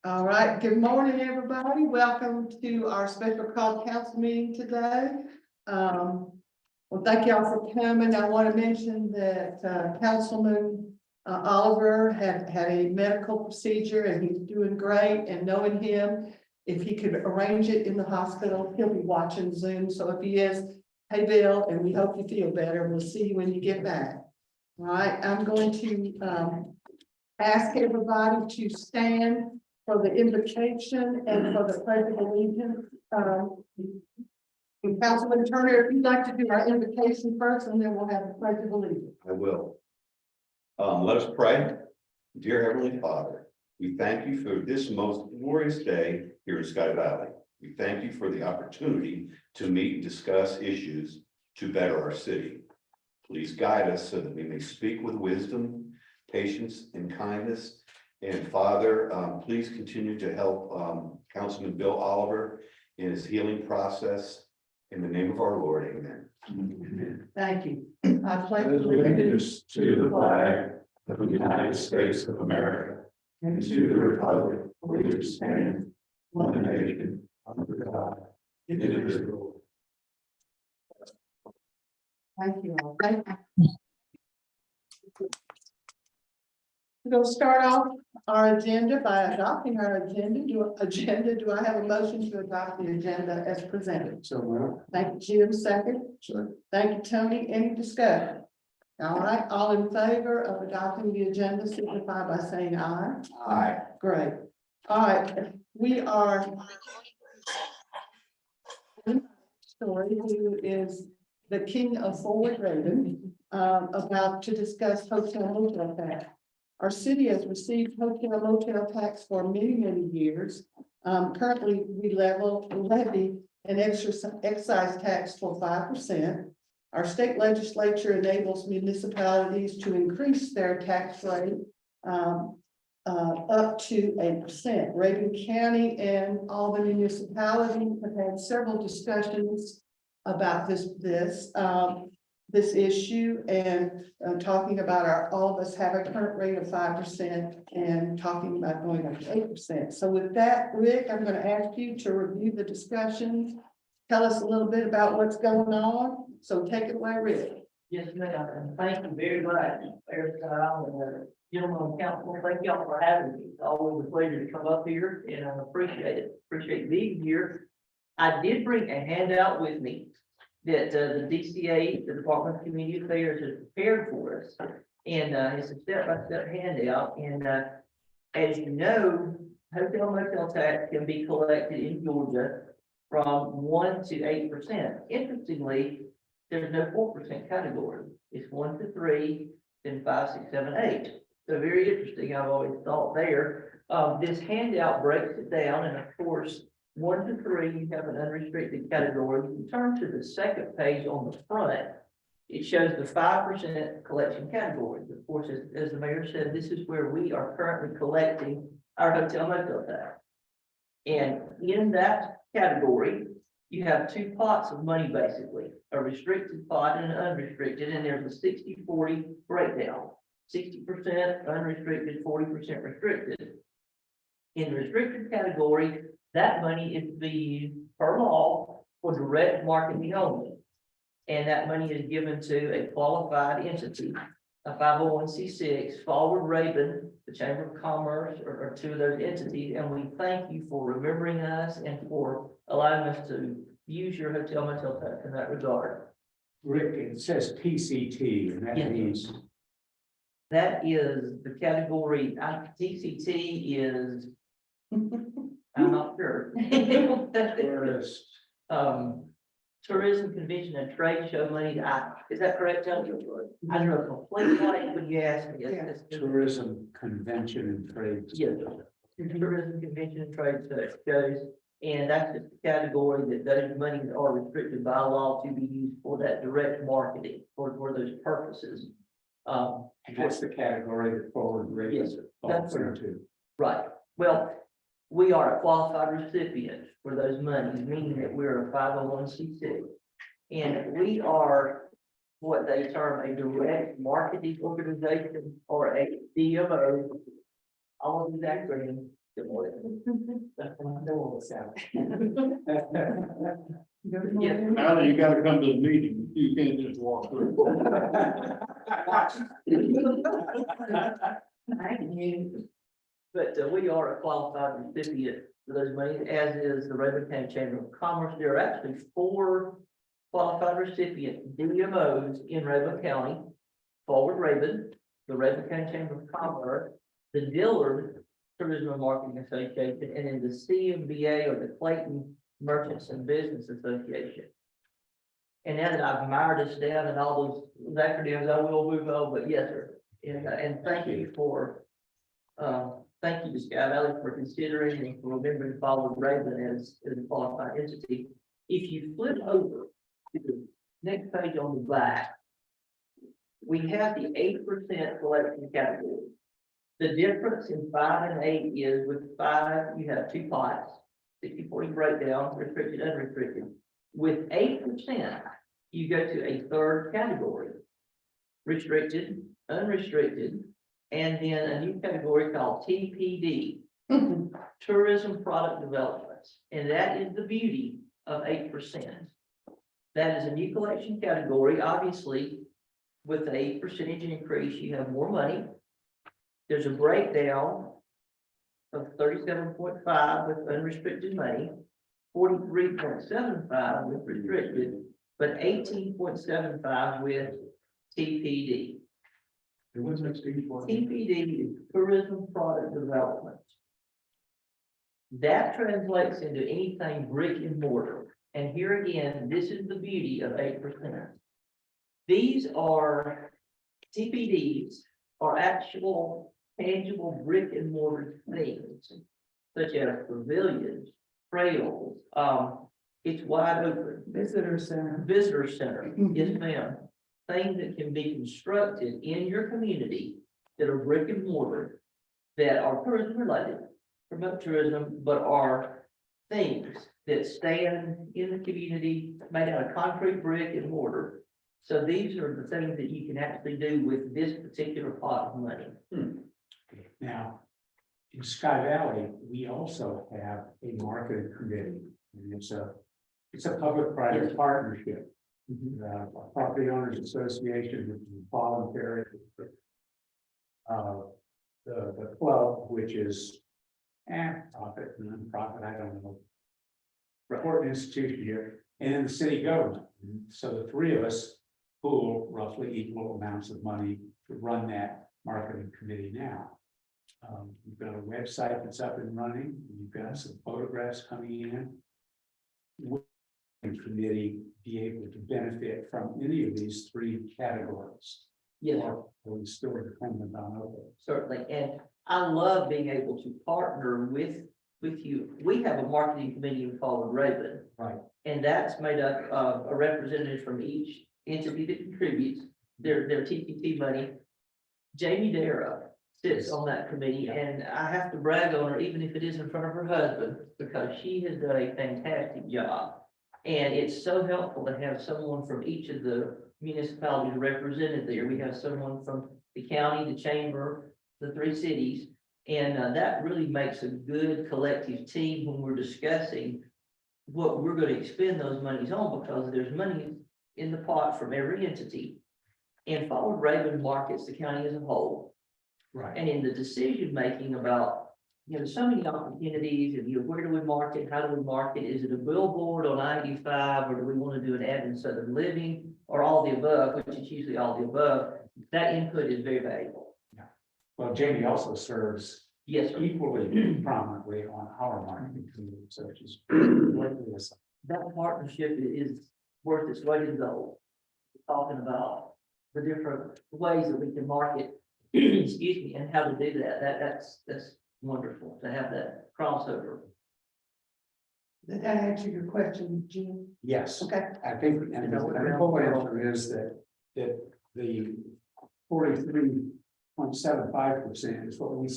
All right, good morning, everybody. Welcome to our special call council meeting today. Well, thank y'all for coming. I want to mention that Councilman Oliver had a medical procedure and he's doing great, and knowing him, if he could arrange it in the hospital, he'll be watching Zoom. So if he is, hey, Bill, and we hope you feel better. We'll see you when you get back. All right, I'm going to ask everybody to stand for the invocation and for the pledge of allegiance. Councilman Turner, if you'd like to do our invocation first, and then we'll have the pledge of allegiance. I will. Let us pray. Dear Heavenly Father, we thank you for this most glorious day here in Sky Valley. We thank you for the opportunity to meet and discuss issues to better our city. Please guide us so that we may speak with wisdom, patience, and kindness. And Father, please continue to help Councilman Bill Oliver in his healing process. In the name of our Lord, amen. Amen. Thank you. I pledge Allegiance to the flag of the United States of America and to the republic for which it stands, one nation, under God, indivisible. Thank you all. Thank you. We're going to start off our agenda by adopting our agenda. Do I have a motion to adopt the agenda as presented? So, Thank you, Jim. Second. sure. Thank you, Tony. Any discussion? All right, all in favor of adopting the agenda, signify by saying aye. Aye. Great. All right, we are story who is the king of forward rating, about to discuss hotel motel tax. Our city has received hotel motel tax for many, many years. Currently, we levy an excise tax for 5%. Our state legislature enables municipalities to increase their tax rate up to 8%. Reagan County and all the municipalities have had several discussions about this issue, and talking about all of us have a current rate of 5% and talking about going up to 8%. So with that, Rick, I'm going to ask you to review the discussions. Tell us a little bit about what's going on. So take it away, Rick. Yes, ma'am, and thank you very much, Mayor Kyle and gentlemen on council. Thank y'all for having me. It's always a pleasure to come up here, and I appreciate it. Appreciate being here. I did bring a handout with me that the DCA, the Department of Community Affairs, has prepared for us, and it's a step-by-step handout. And as you know, hotel motel tax can be collected in Georgia from 1% to 8%. Interestingly, there's no 4% category. It's 1 to 3, then 5, 6, 7, 8. So very interesting. I've always thought there. This handout breaks it down, and of course, 1 to 3, you have an unrestricted category. You turn to the second page on the front. It shows the 5% collection categories. Of course, as the mayor said, this is where we are currently collecting our hotel motel tax. And in that category, you have two pots of money, basically, a restricted pot and an unrestricted, and there's a 60-40 breakdown. 60% unrestricted, 40% restricted. In the restricted category, that money is to be used per law for direct marketing only. And that money is given to a qualified entity, a 501c6, Forward Raven, the Chamber of Commerce, or two of those entities. And we thank you for remembering us and for allowing us to use your hotel motel tax in that regard. Rick, it says PCT, and that Yes. means That is the category, TCT is, I'm not sure. tourist. Tourism, convention, and trade show money. Is that correct, Tony? I drew a complete blank when you asked me. It's- Tourism, convention, and trade. Yes, tourism, convention, and trade shows, and that's just the category that those monies are restricted by law to be used for that direct marketing for those purposes. And that's the category that forward rates Yes, falls that's correct. into. Right. Well, we are a qualified recipient for those monies, meaning that we're a 501c6. And we are what they term a direct marketing organization, or a DMO, all of these acronyms. Good morning. That's what I know all this out. Good Yes. morning. Now you gotta come to the meeting, you can't just walk through. Thank you. But we are a qualified recipient for those monies, as is the Raven County Chamber of Commerce. There are actually 4 qualified recipient DMOs in Raven County. Forward Raven, the Raven County Chamber of Commerce, the Dillard Tourism and Marketing Association, and then the CMBA, or the Clayton Merchants and Business Association. And now that I've mired us down and all those acronyms, I will move on, but yes, sir. And thank you to Sky Valley for considering and for remembering to follow Raven as a qualified entity. If you flip over to the next page on the back, we have the 8% collection category. The difference in 5 and 8 is with 5, you have 2 pots, 60-40 breakdown, restricted, unrestricted. With 8%, you go to a third category, restricted, unrestricted, and then a new category called TPD, Tourism Product Developments. And that is the beauty of 8%. That is a new collection category. Obviously, with the 8% increase, you have more money. There's a breakdown of 37.5 with unrestricted money, 43.75 with restricted, but 18.75 with TPD. And what's next to each one? TPD is Tourism Product Development. That translates into anything brick and mortar. And here again, this is the beauty of 8%. These are TPDs, are actual tangible brick and mortar things, such as pavilions, trails, it's wide open. Visitor center. Visitor center, yes, ma'am. Things that can be constructed in your community that are brick and mortar, that are tourism related, promote tourism, but are things that stand in the community, made out of concrete, brick and mortar. So these are the things that you can actually do with this particular pot of money. Now, in Sky Valley, we also have a marketing committee, and it's a public-private partnership. A Property Owners Association, which is voluntary. The club, which is profit, non-profit, I don't know. Important institution here, and then the city government. So the 3 of us pool roughly equal amounts of money to run that marketing committee now. We've got a website that's up and running. We've got some photographs coming in. Will the committee be able to benefit from any of these 3 categories? Yes, Or are we still dependent on others? certainly. And I love being able to partner with you. We have a marketing committee in Forward Raven. Right. And that's made up of a representative from each entity that contributes their TPT money. Jamie Dara sits on that committee, and I have to brag on her, even if it is in front of her husband, because she has done a fantastic job. And it's so helpful to have someone from each of the municipalities represented there. We have someone from the county, the chamber, the 3 cities, and that really makes a good collective team when we're discussing what we're going to expend those monies on, because there's money in the pot from every entity. And Forward Raven markets the county as a whole. Right. And in the decision making about, so many opportunities, and where do we market, how do we market, is it a billboard on 95, or do we want to do an ad in Southern Living, or all the above, which is usually all the above. That input is very valuable. Well, Jamie also serves Yes, sir. equally prominently on our marketing committee, so she's. That partnership is worth its weight in gold. Talking about the different ways that we can market, excuse me, and how to do that. That's wonderful to have that crossover. Did that answer your question, Jim? Yes. Okay. I think, and the whole answer is that the 43.75% is what we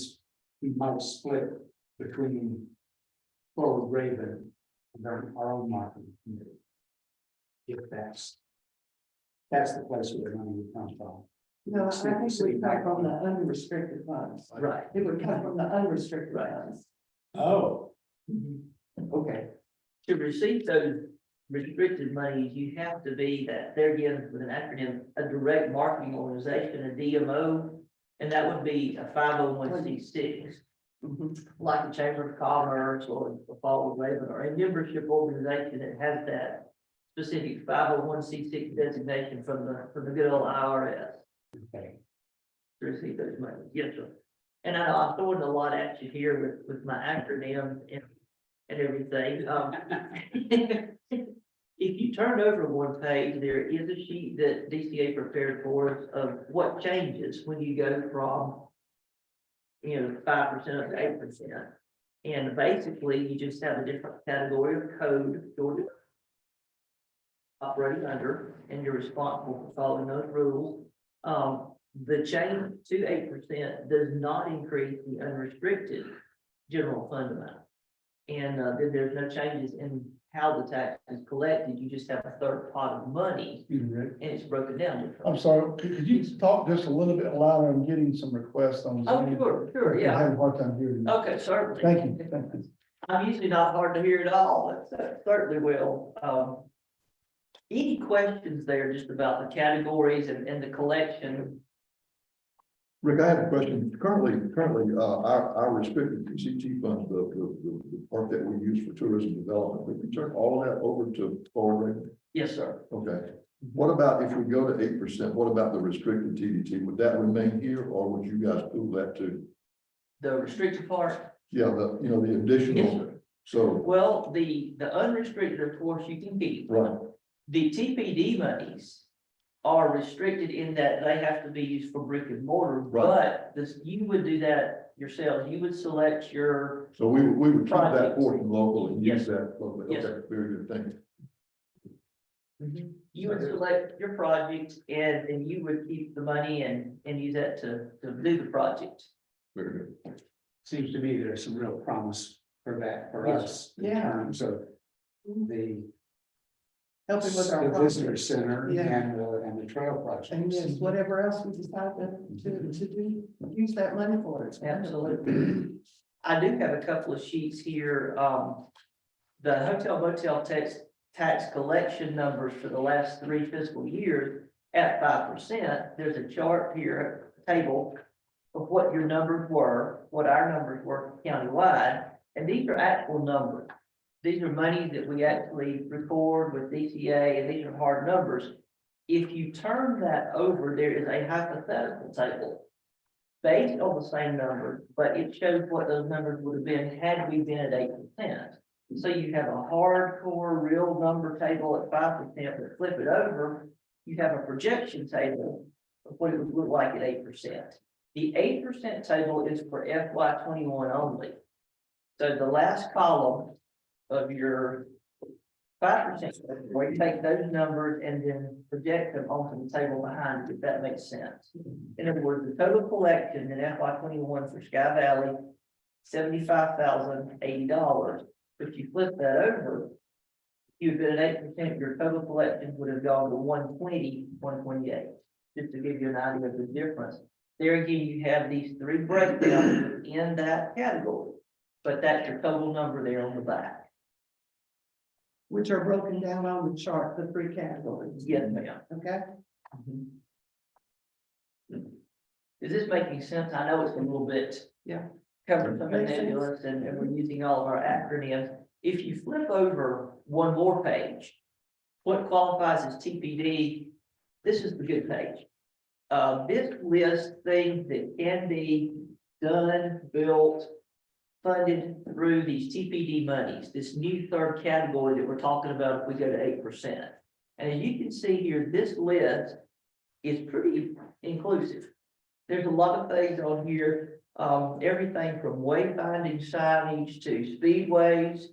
might split between Forward Raven and our own marketing committee. If that's the place where the money would come from. No, I think it would come from the unrestricted funds. Right. It would come from the unrestricted funds. Oh, Mm-hmm. okay. To receive those restricted monies, you have to be that, they're given with an acronym, a direct marketing organization, a DMO. And that would be a 501c6, like the Chamber of Commerce or the Fall of Raven, or a membership organization that has that specific 501c6 designation from the good old IRS. Okay. To receive those monies. Yes, sir. And I know I'm throwing a lot at you here with my acronyms and everything. If you turn over one page, there is a sheet that DCA prepared for us of what changes when you go from, 5% up to 8%. And basically, you just have a different category of code, Georgia operating under, and you're responsible for following those rules. The change to 8% does not increase the unrestricted general fund amount. And then there's no changes in how the tax is collected. You just have a third pot of money and it's broken down. I'm sorry, could you talk just a little bit louder? I'm getting some requests on Oh, Zoom. sure, I'm yeah. having a hard time hearing you. Okay, certainly. Thank you, thank you. I'm usually not hard to hear at all, but certainly will. Any questions there just about the categories and the collection? Rick, I have a question. Currently, our restricted PCT funds, the part that we use for tourism development, we can turn all of that over to forward rate? Yes, sir. Okay. What about if we go to 8%, what about the restricted TDT? Would that remain here or would you guys pull that too? The restricted part? Yeah, the Yes, additional, sir. so, Well, the unrestricted, of course, you can keep. right, The TPD monies are restricted in that they have to be used for brick and mortar, Right. but you would do that yourselves. You would select your, so we would keep that Projects. portion local and use Yes. that locally. Yes. Okay, very good, thank you. you would select your project and you would keep the money and use that to do the project. Very good. Seems to me there's some real promise for that for Yes, us. In Yeah. terms of the Helping with our. the visitor center Yeah. and the trail projects. And yes, whatever else we decide to do, use that money for it. Absolutely. I do have a couple of sheets here. The hotel motel tax collection numbers for the last 3 fiscal years at 5%. There's a chart here, a table of what your numbers were, what our numbers were countywide, and these are actual numbers. These are monies that we actually record with DCA, and these are hard numbers. If you turn that over, there is a hypothetical table based on the same number, but it shows what those numbers would have been had we been at 8%. So you have a hardcore real number table at 5%, but flip it over, you have a projection table of what it would look like at 8%. The 8% table is for FY21 only. So the last column of your 5%, where you take those numbers and then project them onto the table behind it, if that makes sense. In other words, the total collection in FY21 for Sky Valley, $75,080. If you flip that over, you've been at 8%, your total collection would have gone to 120, 128, just to give you an idea of the difference. There again, you have these 3 breakdowns in that category, but that's your total number there on the back. Which are broken down on the chart, the 3 categories. Yes, ma'am. Okay, Is this making sense? I know it's a little bit. Yeah. Cumbersome and Makes sense. nebulous, and we're using all of our acronyms. If you flip over one more page, what qualifies as TPD, this is the good page. This lists things that can be done, built, funded through these TPD monies, this new third category that we're talking about if we go to 8%. And as you can see here, this list is pretty inclusive. There's a lot of things on here, everything from wayfinding signage to speedways,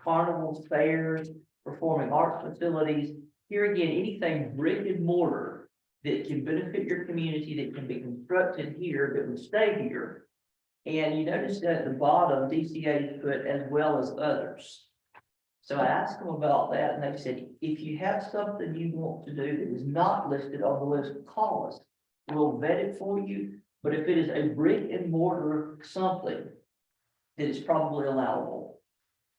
carnivals, fairs, performing arts facilities. Here again, anything brick and mortar that can benefit your community, that can be constructed here, that would stay here. And you notice that at the bottom, DCA is put as well as others. So I asked them about that, and they said, if you have something you want to do that is not listed on the list, call us. we'll vet it for you, but if it is a brick and mortar something, then it's probably allowable.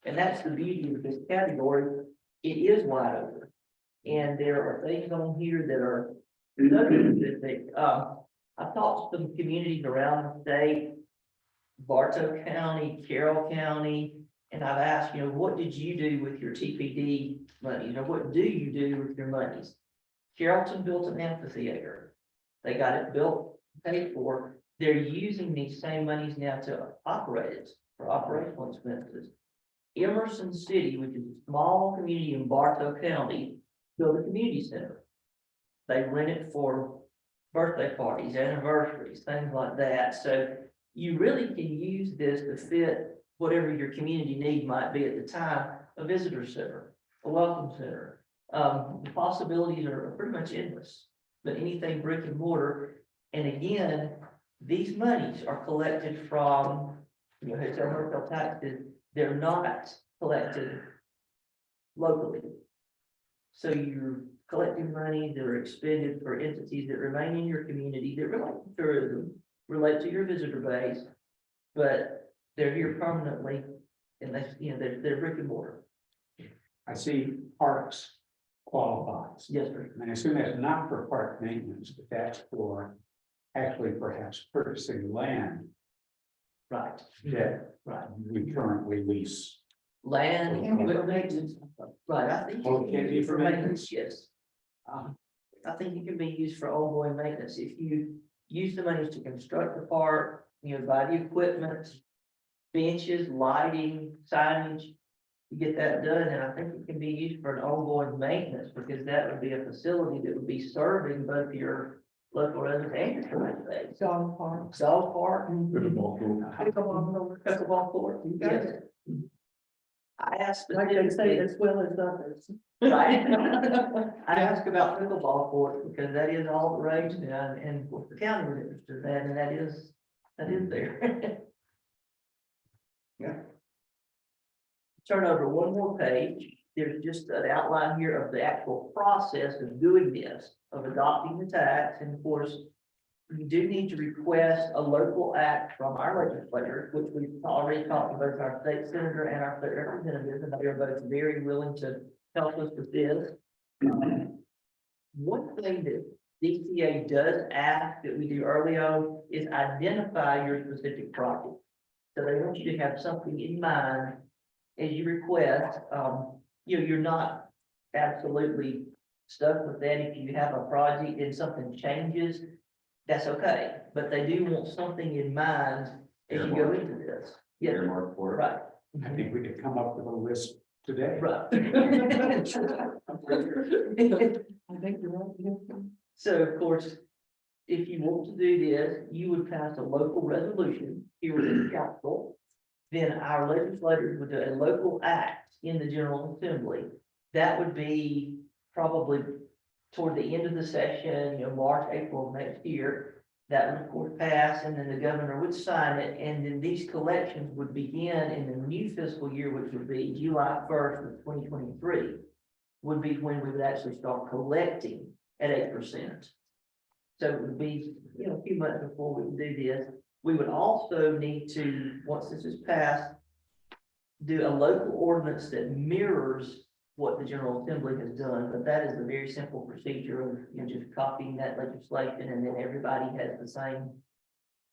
And that's the beauty of this category, it is wide open. And there are things on here that are so specific. I've talked to some communities around the state, Bartow County, Carroll County, and I've asked, what did you do with your TPD money? What do you do with your monies? Carrollton built an amphitheater. They got it built, paid for. They're using these same monies now to operate it for operational expenses. Emerson City, which is a small community in Bartow County, built a community center. They rent it for birthday parties, anniversaries, things like that. So you really can use this to fit whatever your community need might be at the time, a visitor center, a welcome center. The possibilities are pretty much endless, but anything brick and mortar. And again, these monies are collected from, hotel motel taxes. They're not collected locally. So you're collecting money that are expended for entities that remain in your community, that relate to tourism, relate to your visitor base, but they're here permanently, and that's, they're brick and mortar. I see parks qualifies. Yes, sir. And I assume that's not for park maintenance, but that's for actually perhaps purchasing land Right, that right. we currently lease. Land, And for equipment, maintenance. right, I think. Oh, it can be for maintenance? Yes. Uh, I think it can be used for ongoing maintenance. If you use the money to construct the park, buy the equipment, benches, lighting, signage, you get that done, and I think it can be used for an ongoing maintenance, because that would be a facility that would be serving both your local residents and your community base. Dog park. Dog park, Pickleball court. pickleball court, You got yes. it. I asked Like they say, specifically, as well as others. right? I asked about pickleball court because that is all the rage now, and the county was interested in that, and that is there. Yeah. Turn over one more page. There's just an outline here of the actual process of doing this, of adopting the tax, and of course, you do need to request a local act from our legislators, which we've already talked to both our state senator and our state representative, and they are both very willing to help us with this. One thing that DCA does ask that we do early on is identify your specific project. So they want you to have something in mind as you request. You're not absolutely stuck with that. If you have a project and something changes, that's okay, but they do want something in mind as you go into this. Yeah, Earmark for it. right. I think we could come up with a list today. Right. I think you're right. So of course, if you want to do this, you would pass a local resolution here within the council. Then our legislators would do a local act in the General Assembly. That would be probably toward the end of the session, March, April of next year. That would of course pass, and then the governor would sign it, and then these collections would begin in the new fiscal year, which would be July 1st of 2023, would be when we would actually start collecting at 8%. So it would be, a few months before we would do this. We would also need to, once this is passed, do a local ordinance that mirrors what the General Assembly has done, but that is a very simple procedure of, just copying that legislation, and then everybody has the same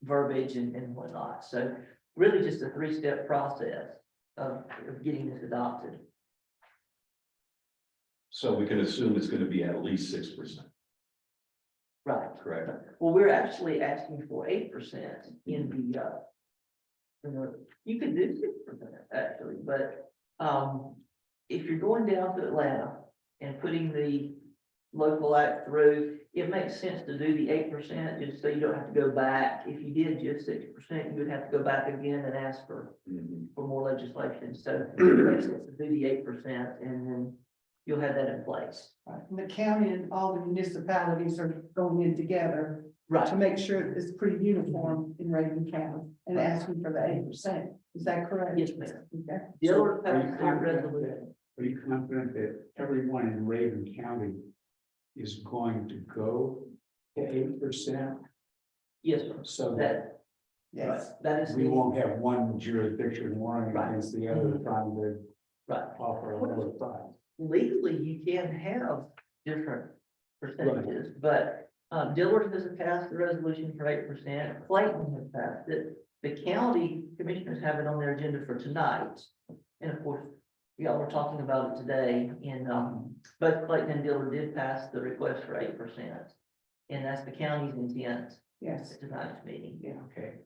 verbiage and whatnot. So really just a three-step process of getting this adopted. So we can assume it's gonna be at least 6%, Right. correct? Well, we're actually asking for 8% in you can do 6% actually, but, if you're going down to Atlanta and putting the local act through, it makes sense to do the 8%, just so you don't have to go back. If you did just 6%, you would have to go back again and ask for more legislation. So it makes sense to do the 8%, and then you'll have that in place. And the county and all the municipalities are going in together to Right. make sure it's pretty uniform in Raven County and asking for the 8%. Is that correct? Yes, ma'am. Okay. The So other are you passed confident resolution. Are you confident that everyone in Raven County is going to go to 8%, Yes, sir. so that That, Yes, that is. we won't have one jurisdiction warring Right. against the other trying to Right. offer a lower price. Legally, you can have different percentages, but, Dillard has passed the resolution for 8%, Clayton has passed it. The county commissioners have it on their agenda for tonight, and of course, y'all were talking about it today, and, both Clayton and Dillard did pass the request for 8%. And that's the county's intent yes, at tonight's meeting. yeah. Okay,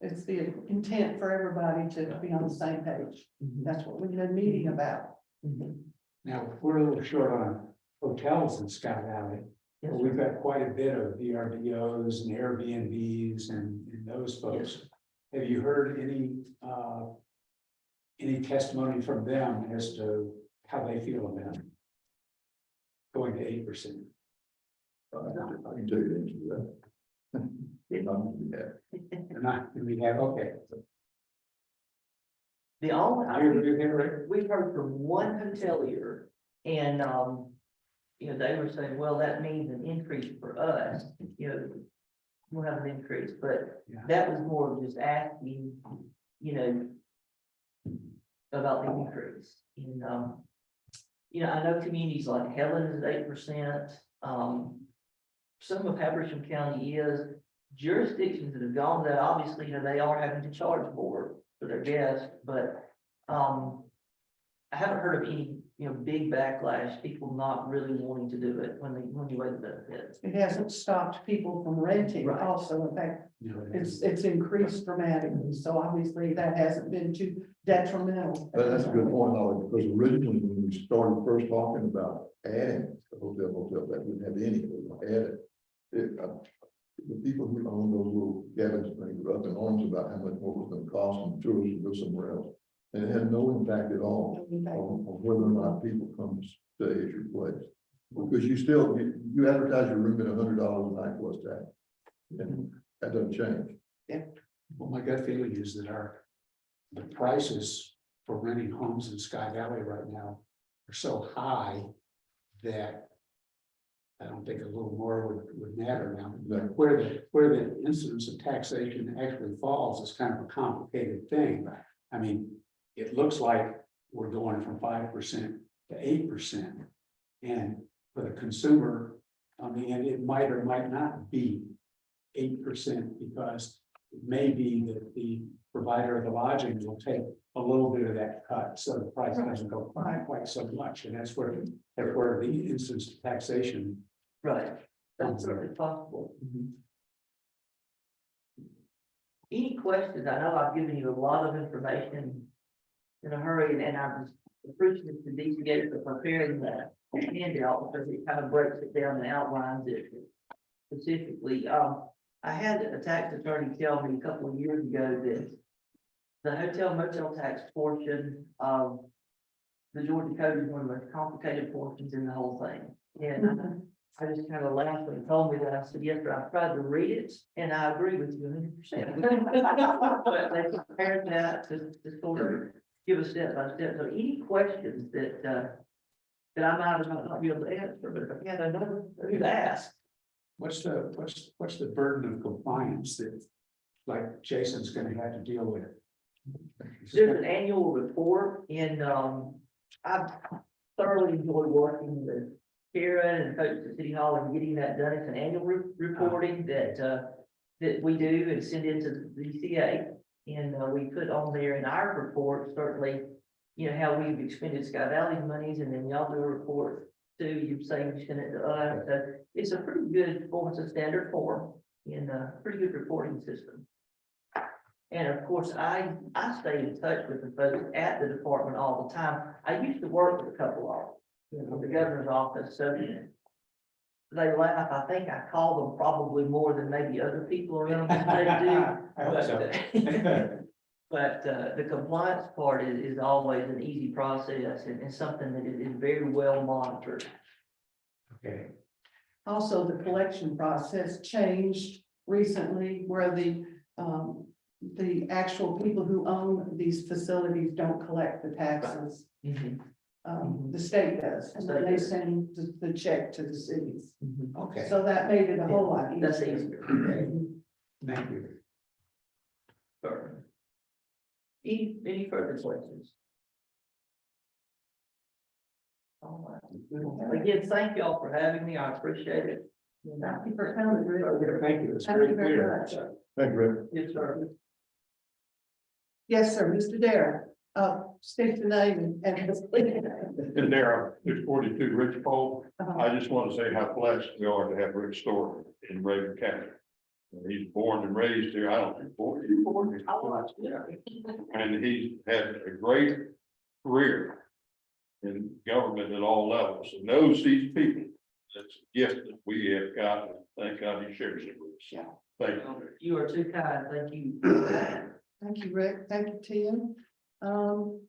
It's the intent for everybody to be on the same page. That's what we've been meeting about. Mhm. now, we're a little short on hotels in Sky Valley. Yes, But sir. we've got quite a bit of VRBOs and Airbnbs and those folks. Have you heard any testimony from them as to how they feel about going to 8%? I can tell you the answer to that. Yeah. Or not, do we have, okay. The only, Do you agree with him, Rick? we've heard from one hotelier, and, they were saying, well, that means an increase for us, we'll have an increase, but Yeah. that was more of just asking, about the increase, and, I know communities like Helen is 8%, some of Habersham County is, jurisdictions that have gone that, obviously, they are having to charge more for their guests, but, I haven't heard of any, big backlash, people not really wanting to do it when you weigh the benefits. It hasn't stopped people from renting Right. also. In fact, No, it's increased dramatically. So obviously that hasn't been too detrimental. But that's a good point, Ollie, because originally when we started first talking about adding the hotel, that didn't have any, we were added. The people who own those little cabins things were up in arms about how much more it was gonna cost them tourists to go somewhere else. And it had no impact at all on whether or not people come to stay at your place. Because you advertise your room at $100 a night plus tax. And that doesn't change. Well, my gut feeling is that the prices for renting homes in Sky Valley right now are so high that I don't think a little more would matter now. Exactly. Where the incidence of taxation actually falls is kind of a complicated thing. I mean, it looks like we're going from 5% to 8%. And for the consumer, on the end, it might or might not be 8% because it may be that the provider of the lodging will take a little bit of that cut, so the price doesn't go quite so much. And that's where the instance of taxation. Right, that's certainly possible. Any questions? I know I've given you a lot of information in a hurry, and I was appreciative to DCA for preparing that handout because it kind of breaks it down and outlines it specifically. I had a tax attorney tell me a couple of years ago that the hotel motel tax portion of the Georgia Code is one of the most complicated portions in the whole thing. And I just kind of laughed when he told me that. I said, yes, sir, I've tried to read it, and I agree with you 100%. But they prepared that to sort of give us step by step. So any questions that I might not be able to answer, but if I can't, I know who to ask. What's the burden of compliance that, like, Jason's gonna have to deal with? There's an annual report, and I've thoroughly enjoyed working with Karen and folks at City Hall and getting that done. It's an annual reporting that we do and send into the DCA. And we put on there in our report, certainly, how we've expended Sky Valley's monies, and then y'all do a report too. You say you send it to us. So it's a pretty good form, it's a standard form and a pretty good reporting system. And of course, I stay in touch with the folks at the department all the time. I used to work with a couple of the governor's office, so they laugh. I think I call them probably more than maybe other people around the state do. I hope so. But the compliance part is always an easy process and something that is very well monitored. Okay, Also, the collection process changed recently where the actual people who own these facilities don't collect the taxes. The state does, and then they send the check to the cities. Okay, So that made it a whole lot easier. That's easier. thank you. Any further questions? All right. Again, thank y'all for having me. I appreciate it. Thank you for coming, Rick. Thank you, it's Thank very you very clear. much. Thank you, Rick. Yes, sir. Yes, sir, Mr. Darrell, state the name and. And there, there's 42 Rich Pole. Uh-huh. I just want to say how blessed we are to have Rick Story in Raven County. He's born and raised here. I don't think born. And he's had a great career in government at all levels and knows these people. That's a gift that we have got. Thank God he shares it with us. Yeah. Thank you. You are too kind. Thank you. Thank you, Rick. Thank you, Tim. All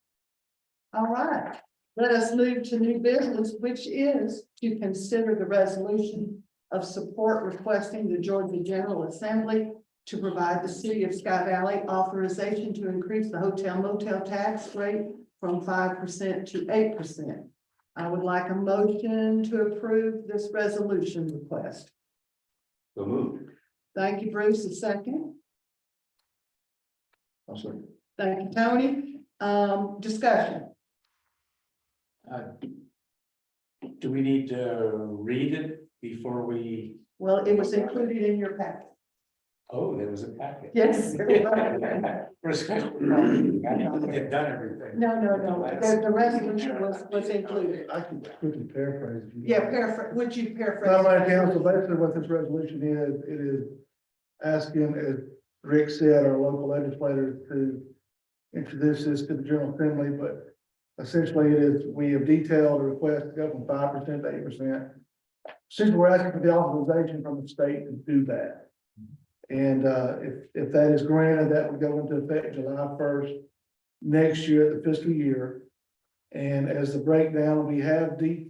right, let us move to new business, which is to consider the resolution of support requesting the Georgia General Assembly to provide the city of Sky Valley authorization to increase the hotel motel tax rate from 5% to 8%. I would like a motion to approve this resolution request. So moved. Thank you, Bruce. A second. I'll say. Thank you, Tony. Discussion. Do we need to read it before we, Well, it was included in your packet. oh, there was a packet. Yes. For a special meeting. I thought we had done everything. No, the resolution was included. I can quickly paraphrase. if you Yeah, like. would you paraphrase? Madam Mayor, Council, basically what this resolution is, it is asking, as Rick said, our local legislators to introduce this to the General Assembly, but essentially it is, we have detailed a request to go from 5% to 8%. Essentially, we're asking for the authorization from the state to do that. And if that is granted, that would go into effect July 1st next year at the fiscal year. And as the breakdown, we have detailed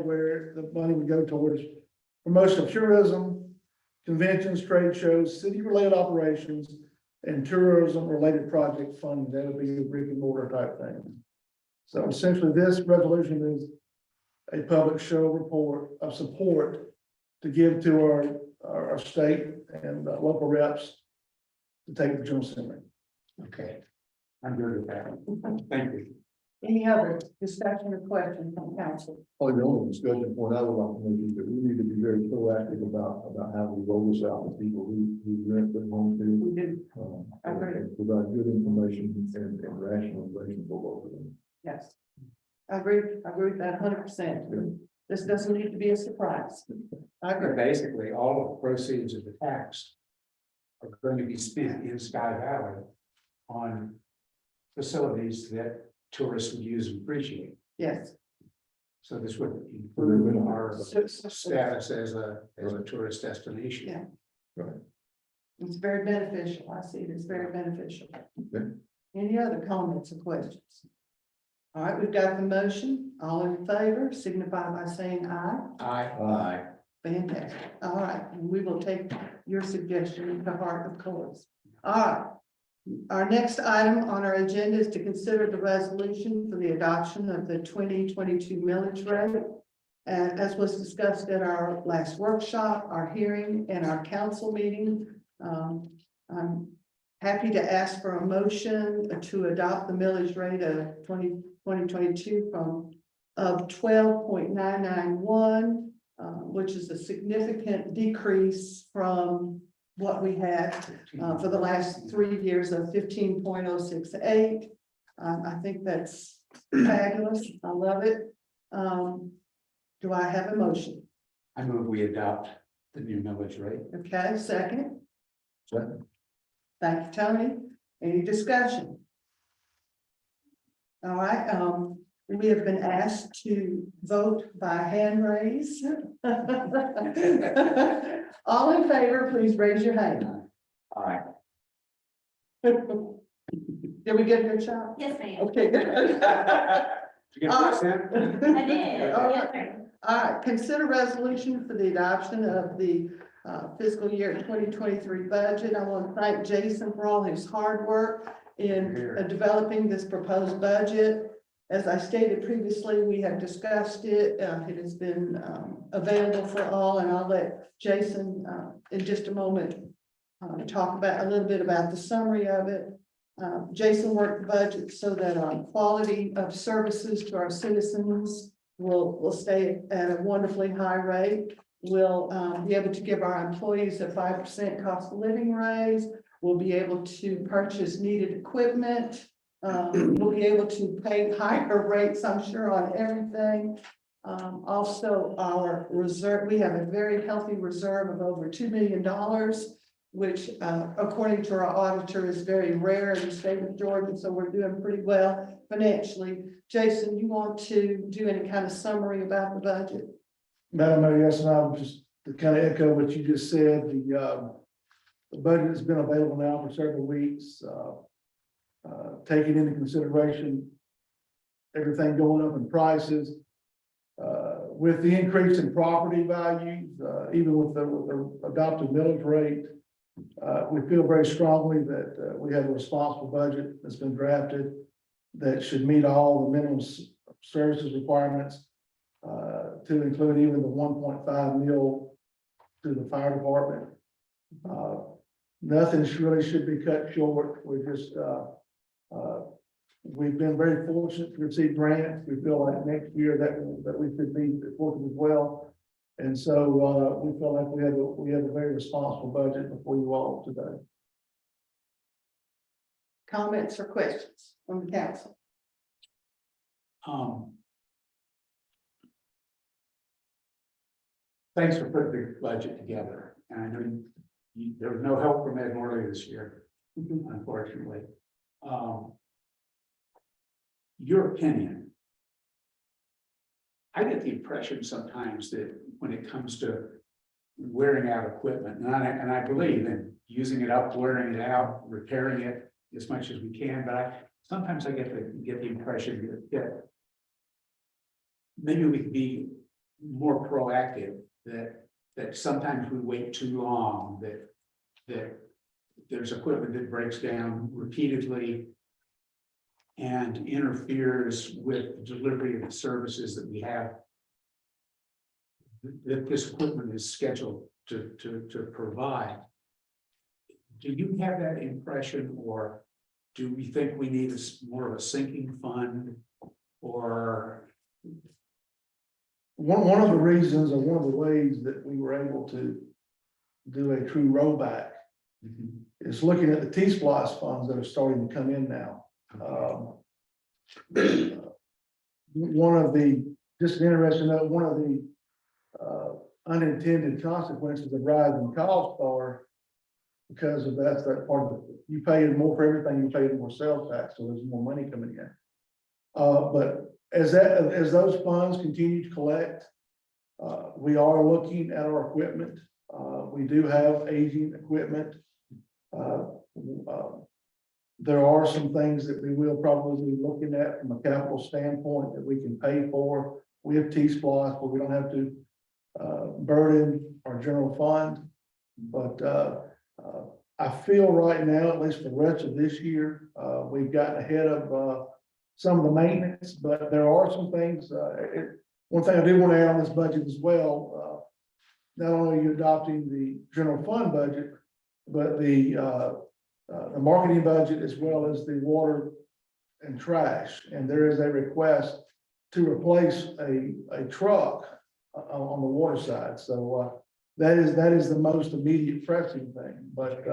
where the money would go towards promotion of tourism, conventions, trade shows, city-related operations, and tourism-related project funding. That would be a brick and mortar type thing. So essentially, this resolution is a public show report of support to give to our state and local reps to take the General Assembly. Okay, I'm good with that. Thank you. Any other discussion or question from council? Probably the only discussion point I would like to make is that we need to be very proactive about how we roll this out to people who rent their home to. We do, And provide good information and rationalization for both of them. yes. I agree with that 100%. This doesn't need to be a surprise. I agree. Basically, all of the proceeds of the tax are going to be spent in Sky Valley on facilities that tourists would use and appreciate. Yes. So this would improve our So- status as a tourist destination. Yeah. Right. It's very beneficial. I see it as very beneficial. Okay. Any other comments or questions? All right, we've got the motion. All in favor, signify by saying aye. Aye. Fantastic. All right, and we will take your suggestion to heart, of course. All right. Our next item on our agenda is to consider the resolution for the adoption of the 2022 millage rate. And as was discussed at our last workshop, our hearing, and our council meeting, I'm happy to ask for a motion to adopt the millage rate of 2022 of 12.991, which is a significant decrease from what we had for the last 3 years of 15.068. I think that's fabulous. I love it. Do I have a motion? I move we adopt the new millage rate. Okay, second. Second. Thank you, Tony. Any discussion? All right, we have been asked to vote by hand raise. All in favor, please raise your hand. All right. Did we get a good shot? Yes, ma'am. Okay, good. Did you get this in? I did. All Yes, right. sir. All right, consider resolution for the adoption of the fiscal year 2023 budget. I want to thank Jason for all his hard work in developing this proposed budget. As I stated previously, we have discussed it. It has been available for all, and I'll let Jason in just a moment talk about a little bit about the summary of it. Jason worked the budget so that our quality of services to our citizens will stay at a wonderfully high rate. We'll be able to give our employees a 5% cost of living raise. We'll be able to purchase needed equipment. We'll be able to pay higher rates, I'm sure, on everything. Also, our reserve, we have a very healthy reserve of over $2 million, which, according to our auditor, is very rare in the state of Georgia. So we're doing pretty well financially. Jason, you want to do any kind of summary about the budget? Madam Mayor, yes, and I would just to kind of echo what you just said, the budget has been available now for several weeks, taking into consideration everything going up in prices, with the increase in property values, even with the adopted millage rate, we feel very strongly that we have a responsible budget that's been drafted that should meet all the minimum services requirements, to include even the 1.5 mil to the fire department. Nothing really should be cut short. We're just, we've been very fortunate to receive grants. We feel like next year that we could be working as well. And so we feel like we have a very responsible budget before you all today. Comments or questions from the council? Thanks for putting the budget together. And I know there was no help from Ed Morley this year, unfortunately. Your opinion. I get the impression sometimes that when it comes to wearing out equipment, and I believe in using it up, wearing it out, repairing it as much as we can, but sometimes I get the impression that maybe we could be more proactive, that sometimes we wait too long, that there's equipment that breaks down repeatedly and interferes with the delivery of the services that we have, that this equipment is scheduled to provide. Do you have that impression, or do we think we need more of a sinking fund, or? One of the reasons, or one of the ways that we were able to do a true rollback is looking at the T-Splosh funds that are starting to come in now. One of the, just an interesting note, one of the unintended consequences of rising costs are because of that part of it. You pay more for everything, you pay more sales tax, so there's more money coming in. But as those funds continue to collect, we are looking at our equipment. We do have aging equipment. There are some things that we will probably be looking at from a capital standpoint that we can pay for with T-Splosh, but we don't have to burden our general fund. But I feel right now, at least for the rest of this year, we've gotten ahead of some of the maintenance, but there are some things. One thing I do want to add on this budget as well, not only are you adopting the general fund budget, but the marketing budget as well as the water and trash. And there is a request to replace a truck on the water side. So that is the most immediate pressing thing. But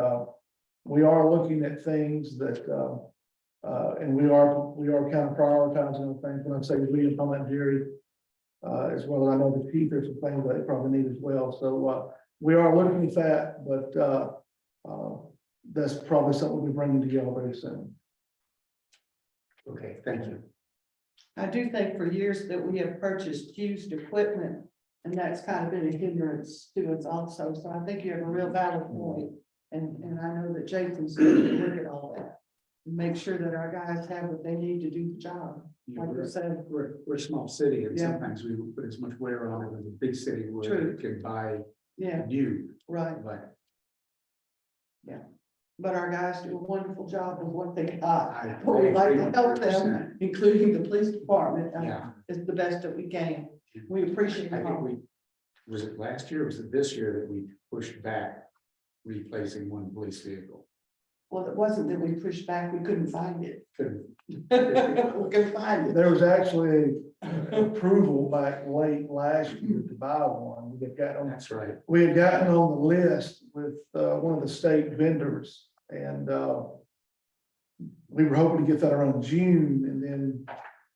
we are looking at things that and we are kind of prioritizing things. When I say we, I'm talking about Jerry, as well as I know the chief, there's some things that they probably need as well. So we are looking at that, but that's probably something we'll be bringing to y'all very soon. Okay, thank you. I do think for years that we have purchased used equipment, and that's kind of been a hindrance to us also. So I think you have a real valid point. And I know that Jason's going to look at all that and make sure that our guys have what they need to do the job. Like you said, We're a small city, and Yeah. sometimes we put as much wear on it as a big city where True. it can buy yeah, new, right. but. but our guys do a wonderful job of what they got. But we'd like to help them, including the police department, Yeah. is the best that we can. We appreciate I it. think was it last year, or was it this year that we pushed back replacing one police vehicle? Well, it wasn't that we pushed back, we couldn't find it. Couldn't- We couldn't find it. There was actually approval back late last year to buy one. We had gotten on, That's right. we had gotten on the list with one of the state vendors and we were hoping to get that around June and then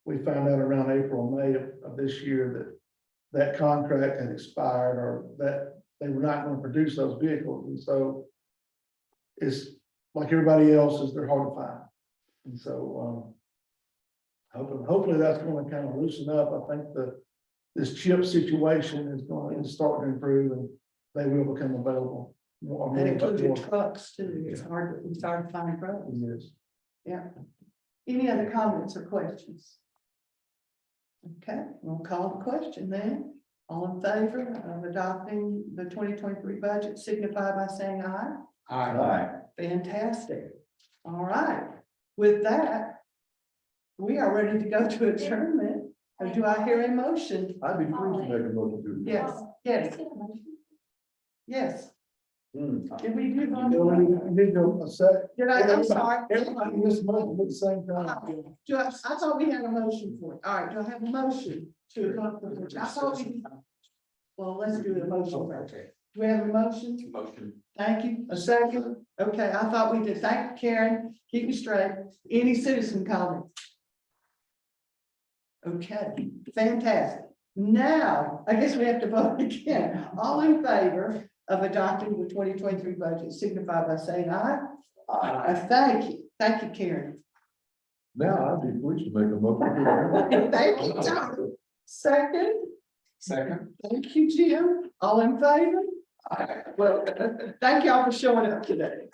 we found out around April, May of this year that contract had expired or that they were not going to produce those vehicles. And so it's like everybody else's, they're hard to find. And so, hopefully that's going to kind of loosen up. I think this chip situation is starting to improve and they will become available. That included trucks too. It's hard to find trucks. Yes. Yeah. Any other comments or questions? Okay, we'll call the question then. All in favor of adopting the 2023 budget signify by saying aye. Aye. Fantastic. All right. With that, we are ready to go to adjournment. Do I hear a motion? I'd be pleased to make a motion to. Yes, yes, yes. Did we do You know, one? we did go a sec. I'm sorry. Everybody in this month at the same time. I thought we had a motion for it. All right, do I have a motion to adopt? I thought we, well, let's do the motion first. Do we have a motion? Motion. Thank you. A second? Okay, I thought we did. Thank you, Karen. Keep me straight. Any citizen comments? Okay, fantastic. Now, I guess we have to vote again. All in favor of adopting the 2023 budget signify by saying aye. Thank you. Thank you, Karen. Now I'd be pleased to make a motion to. Thank you, Tom. Second, Second. thank you, Jim. All in favor? Well, thank y'all for showing up today.